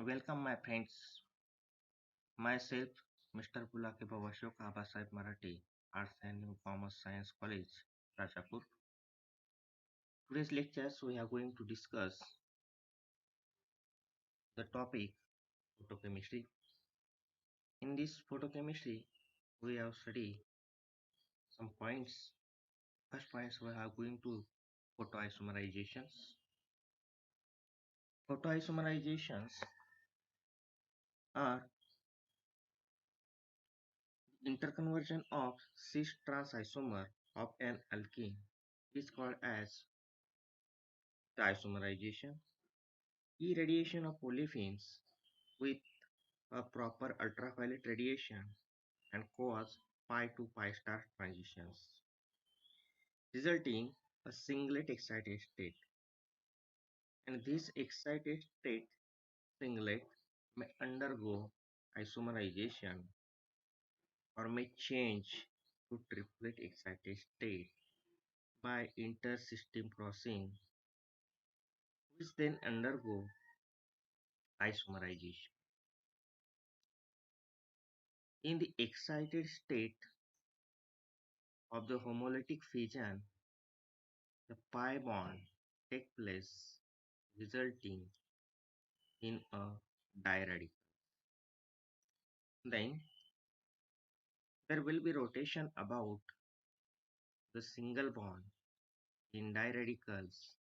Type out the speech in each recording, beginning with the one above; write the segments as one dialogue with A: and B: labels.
A: Welcome, my friends. Myself, Mr. Pulake Babashok Abasai Marathi, Arts and Commerce Science College, Rajapur. Today's lectures we are going to discuss the topic photochemistry. In this photochemistry, we have studied some points. First points we are going to photoisomerizations. Photoisomerizations are interconversion of cis trans isomer of an alkene. It is called as diisomerization. Irradiation of olefins with a proper ultraviolet radiation and cause pi to pi star transitions, resulting a singlet excited state. And this excited state singlet may undergo isomerization or may change to triplet excited state by intersystem crossing, which then undergo isomerization. In the excited state of the homolytic fission, the pi bond take place, resulting in a diradical. Then there will be rotation about the single bond in diradicals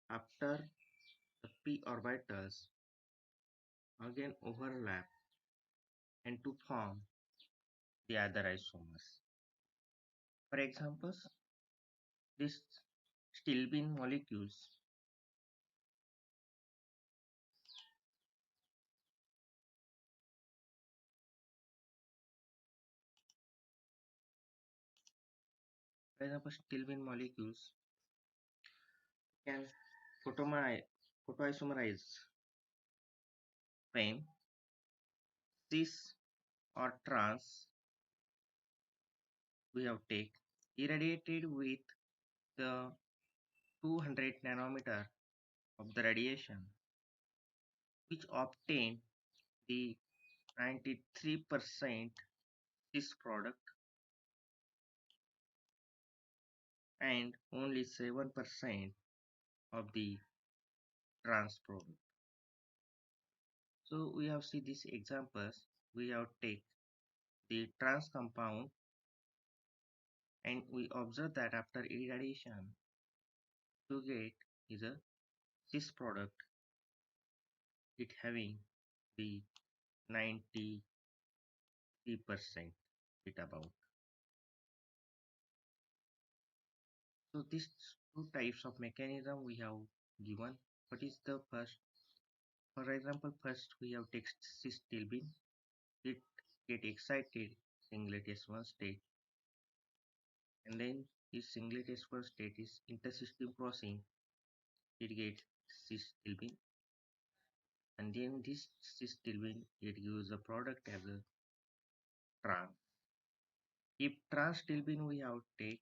A: after the p orbitals again overlap and to form the other isomers. For examples, these stilbene molecules, for example, stilbene molecules can photoisomerize when cis or trans we have take irradiated with the 200 nanometer of the radiation, which obtain the 93% cis product and only 7% of the trans product. So we have see these examples. We have take the trans compound and we observe that after irradiation to get is a cis product, it having the 93% it about. So these two types of mechanism we have given. What is the first? For example, first we have text cis-stilbene. It get excited singlet S1 state, and then this singlet S1 state is intersystem crossing. It gets cis-stilbene, and then this cis-stilbene it gives a product as a trans. If trans-stilbene we have take,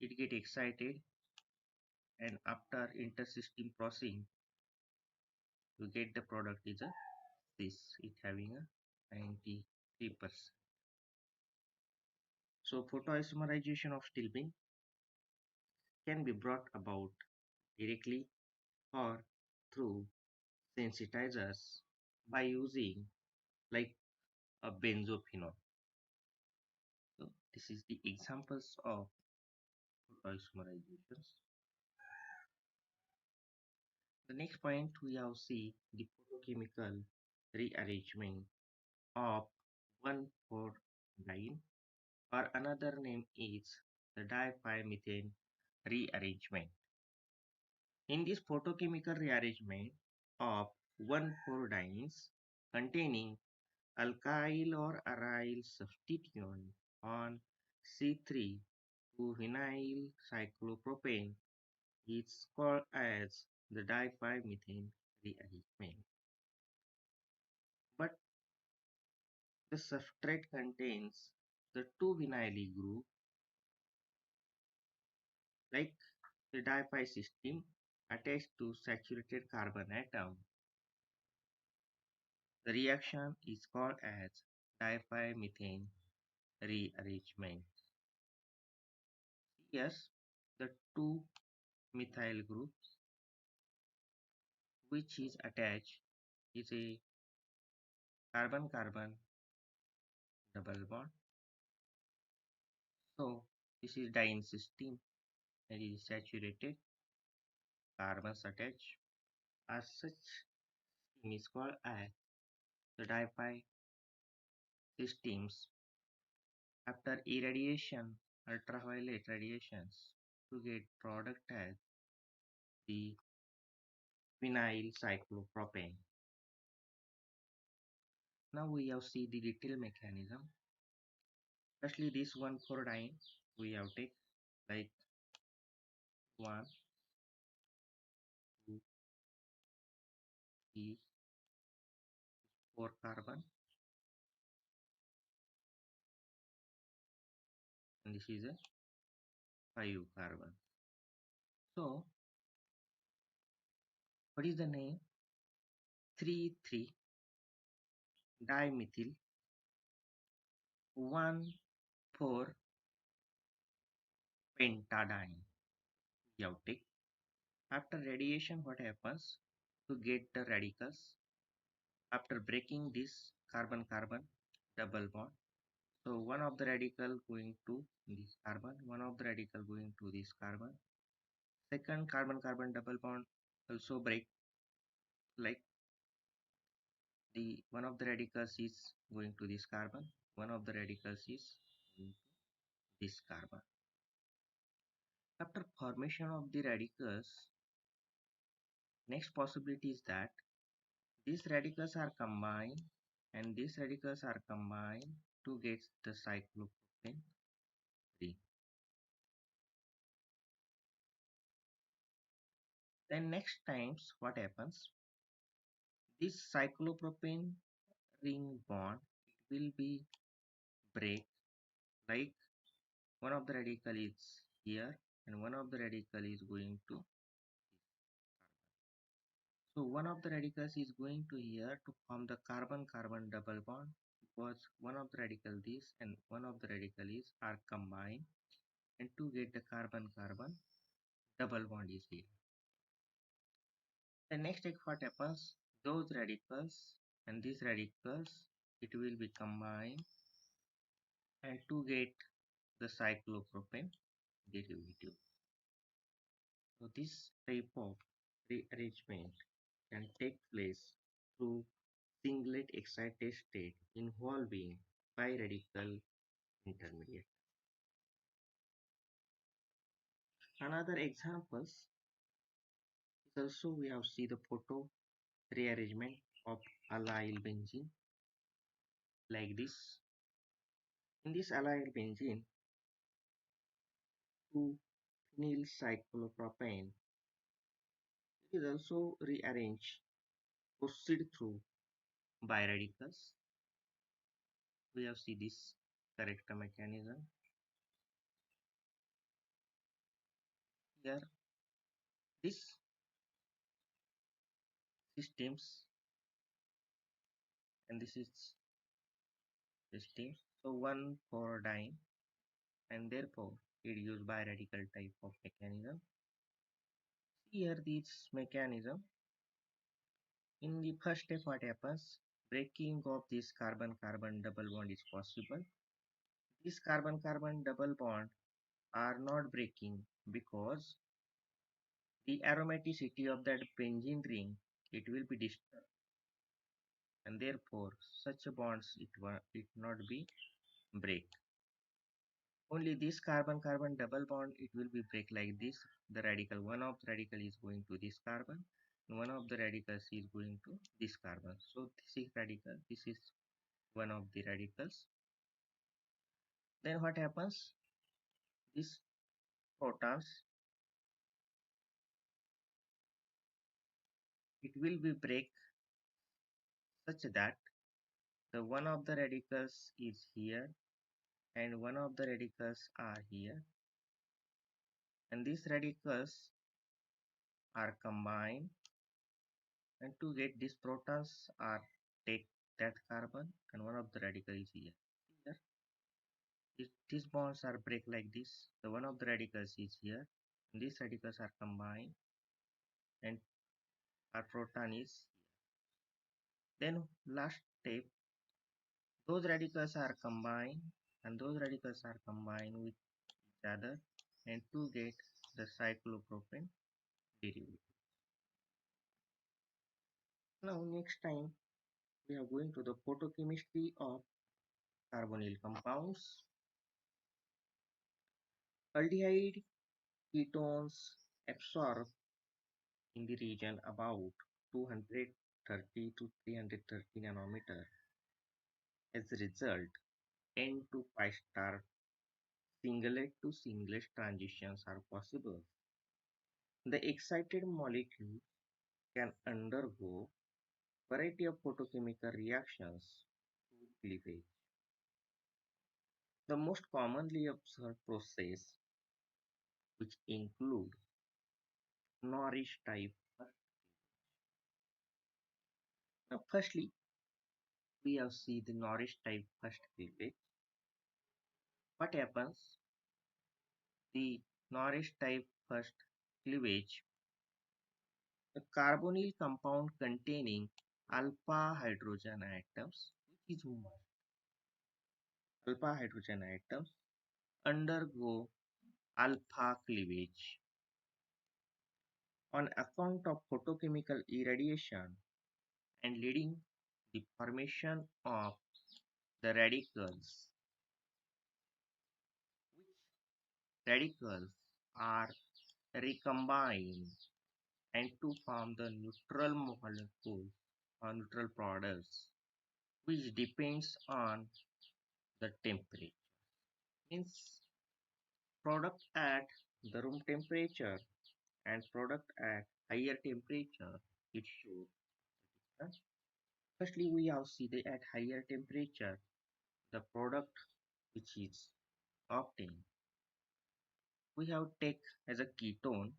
A: it get excited, and after intersystem crossing, you get the product is a cis. It having a 93%. So photoisomerization of stilbene can be brought about directly or through sensitizers by using like a benzophenol. So this is the examples of photoisomerizations. The next point we have see the photochemical rearrangement of 1,4-diene, or another name is the dipyrmethane rearrangement. In this photochemical rearrangement of 1,4-dienes containing alkyl or aryl substituent on C3-2-vinyl cyclopropane is called as the dipyrmethane rearrangement. But the substrate contains the 2-vinyl group like the dipy system attached to saturated carbon atom. The reaction is called as dipyrmethane rearrangement. Yes, the two methyl group which is attached is a carbon-carbon double bond. So this is diene system and it is saturated carbons attached. As such, scheme is called as the dipy systems. After irradiation, ultraviolet radiations to get product as the vinyl cyclopropane. Now we have see the detailed mechanism. Firstly, this 1,4-diene we have take like 1, 2, 3, 4 carbon, and this is a 5 carbon. So what is the name? 3,3 dimethyl 1,4 pentadiene. We have take. After radiation, what happens to get the radicals? After breaking this carbon-carbon double bond, so one of the radical going to this carbon, one of the radical going to this carbon. Second carbon-carbon double bond also break, like the one of the radicals is going to this carbon, one of the radicals is going to this carbon. After formation of the radicals, next possibility is that these radicals are combined and these radicals are combined to get the cyclopropane ring. Then next times what happens? This cyclopropane ring bond it will be break, like one of the radical is here and one of the radical is going to. So one of the radicals is going to here to form the carbon-carbon double bond, because one of the radical this and one of the radical is are combined, and to get the carbon-carbon double bond is here. The next step what happens? Those radicals and these radicals it will be combined and to get the cyclopropane derivative. So this type of rearrangement can take place through singlet excited state involving biradical intermediate. Another examples is also we have see the photo rearrangement of allyl benzene like this. In this allyl benzene, 2-phenyl cyclopropane is also rearranged, proceed through biradicals. We have see this correct mechanism. Here, this systems and this is system. So 1,4-diene and therefore it use biradical type of mechanism. Here this mechanism, in the first step what happens? Breaking of this carbon-carbon double bond is possible. This carbon-carbon double bond are not breaking because the aromaticity of that benzene ring it will be disturbed, and therefore such bonds it not be break. Only this carbon-carbon double bond it will be break like this. The radical, one of the radical is going to this carbon and one of the radicals is going to this carbon. So this is radical, this is one of the radicals. Then what happens? These protons it will be break such that the one of the radicals is here and one of the radicals are here, and these radicals are combined, and to get these protons are take that carbon and one of the radical is here. Here, if these bonds are break like this, the one of the radicals is here, and these radicals are combined, and our proton is here. Then last step, those radicals are combined, and those radicals are combined with each other, and to get the cyclopropane derivative. Now next time we are going to the photochemistry of carbonyl compounds. Aldehyde ketones absorb in the region about 230 to 330 nanometer. As a result, N to pi star singlet to singlet transitions are possible. The excited molecule can undergo variety of photochemical reactions to cleavage. The most commonly observed process, which include Norris type. Now, firstly, we have seen the Norris type first cleavage. What happens? The Norris type first cleavage, a carbonyl compound containing alpha hydrogen atoms, which is alpha hydrogen atoms, undergo alpha cleavage on account of photochemical irradiation and leading the formation of the radicals, which radicals are recombined and to form the neutral molecules or neutral products, which depends on the temperature. Means product at the room temperature and product at higher temperature, it shows the difference. Firstly, we have see the at higher temperature the product which is obtained. We have take as a ketone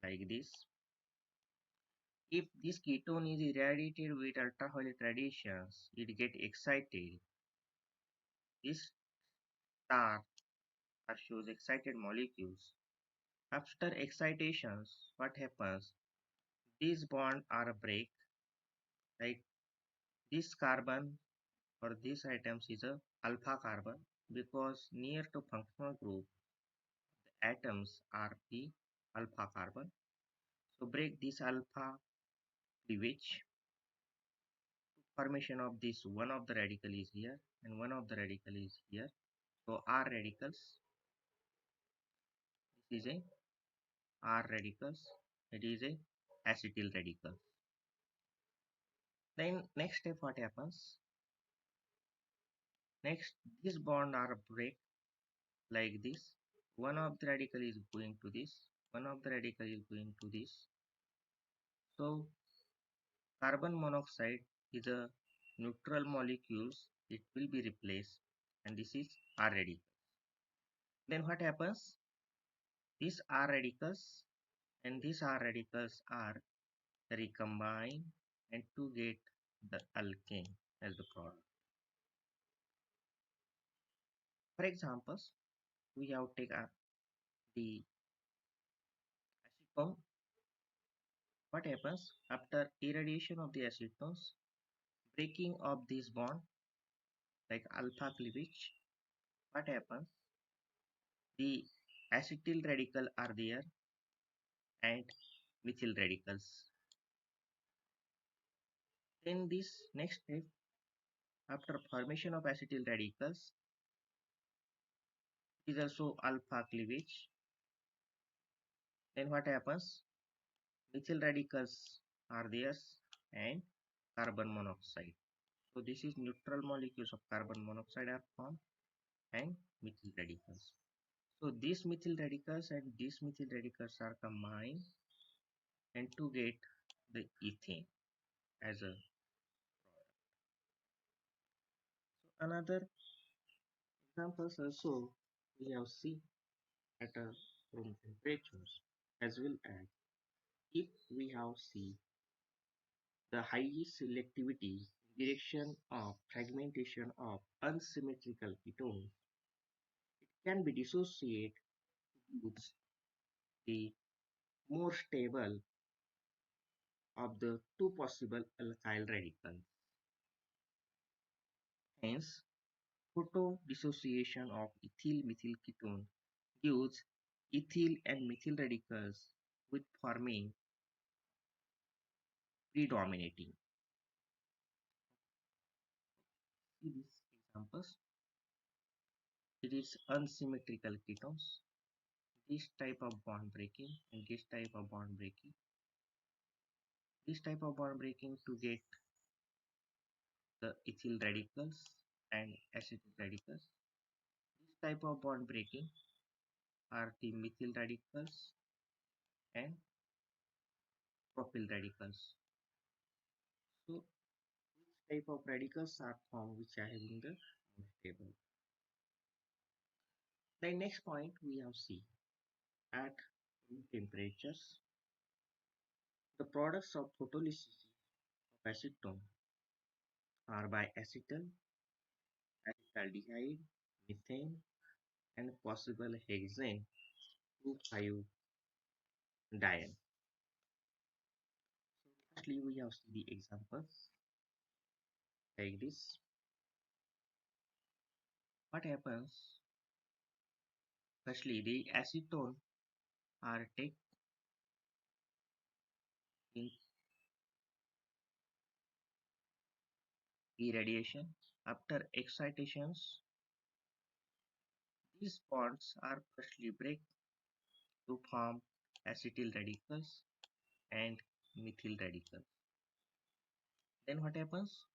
A: like this. If this ketone is irradiated with ultraviolet radiations, it get excited. This star shows excited molecules. After excitations, what happens? These bonds are break. Like this carbon or these items is a alpha carbon because near to functional group the atoms are the alpha carbon. So break this alpha cleavage. Formation of this one of the radical is here and one of the radical is here. So R radicals. This is a R radicals. It is a acetyl radical. Then next step what happens? Next this bond are break like this. One of the radical is going to this. One of the radical is going to this. So carbon monoxide is a neutral molecules. It will be replaced and this is R radical. Then what happens? These R radicals and these R radicals are recombined and to get the alkane as the product. For examples, we have taken the acetone. What happens after irradiation of the acetones? Breaking of this bond like alpha cleavage. What happens? The acetyl radical are there and methyl radicals. Then this next step, after formation of acetyl radicals, is also alpha cleavage. Then what happens? Methyl radicals are there and carbon monoxide. So this is neutral molecules of carbon monoxide are formed and methyl radicals. So these methyl radicals and these methyl radicals are combined and to get the ethane as a product. So another examples also we have seen at a room temperatures as well as if we have seen the highest selectivity direction of fragmentation of unsymmetrical ketones, it can be dissociated with the more stable of the two possible alkyl radicals. Hence, photodissociation of ethyl-methyl ketone gives ethyl and methyl radicals with forming predominating. See these examples. It is unsymmetrical ketones. This type of bond breaking and this type of bond breaking. This type of bond breaking to get the ethyl radicals and acetyl radicals. This type of bond breaking are the methyl radicals and propyl radicals. So which type of radicals are formed which are having the more stable. The next point we have seen at room temperatures, the products of photolysis of acetone are by acetal, acetaldehyde, methane, and possible hexane 2,5 diene. So firstly, we have seen the examples like this. What happens? Firstly, the acetone are taken in irradiation. After excitations, these bonds are firstly break to form acetyl radicals and methyl radicals. Then what happens?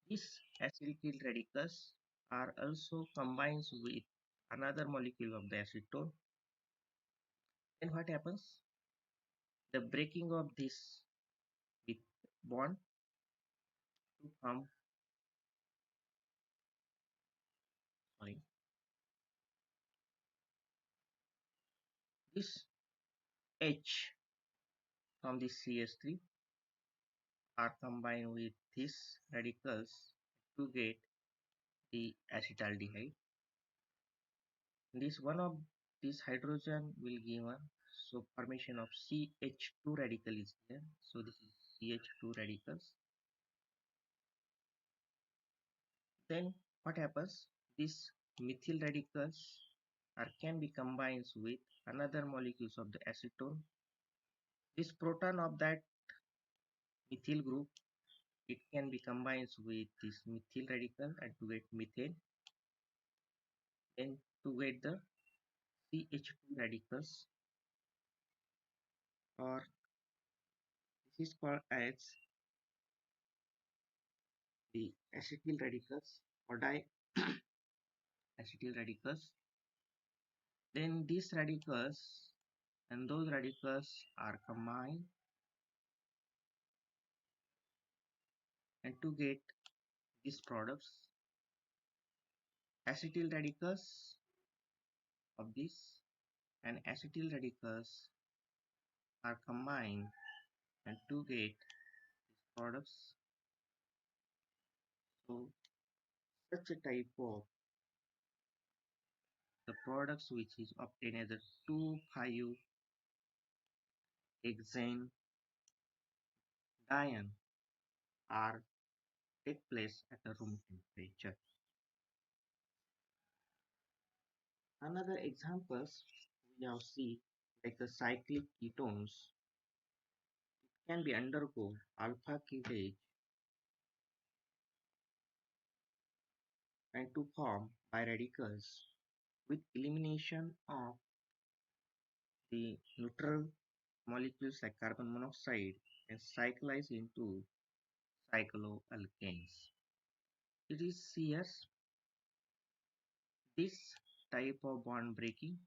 A: These acetyl radicals are also combined with another molecule of the acetone. Then what happens? The breaking of this with bond to form sorry this H from the CH3 are combined with these radicals to get the acetaldehyde. This one of this hydrogen will give a so formation of CH2 radical is here. So this is CH2 radicals. Then what happens? These methyl radicals are can be combined with another molecules of the acetone. This proton of that methyl group it can be combined with this methyl radical and to get methane. Then to get the CH2 radicals or this is called as the acetyl radicals or diacetyl radicals. Then these radicals and those radicals are combined and to get these products acetyl radicals of this and acetyl radicals are combined and to get these products. So such a type of the products which is obtained as a 2,5 hexane diene are take place at a room temperature. Another examples we have seen like the cyclic ketones can be undergo alpha cleavage and to form by radicals with elimination of the neutral molecules like carbon monoxide and cyclize into cycloalkanes. It is here this type of bond breaking.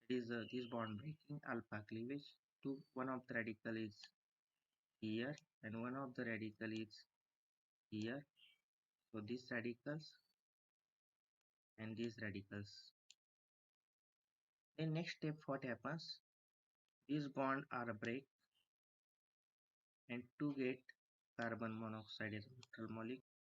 A: It is this bond breaking alpha cleavage to one of the radical is here and one of the radical is here. So these radicals and these radicals. Then next step what happens? These bond are break and to get carbon monoxide is a neutral molecule.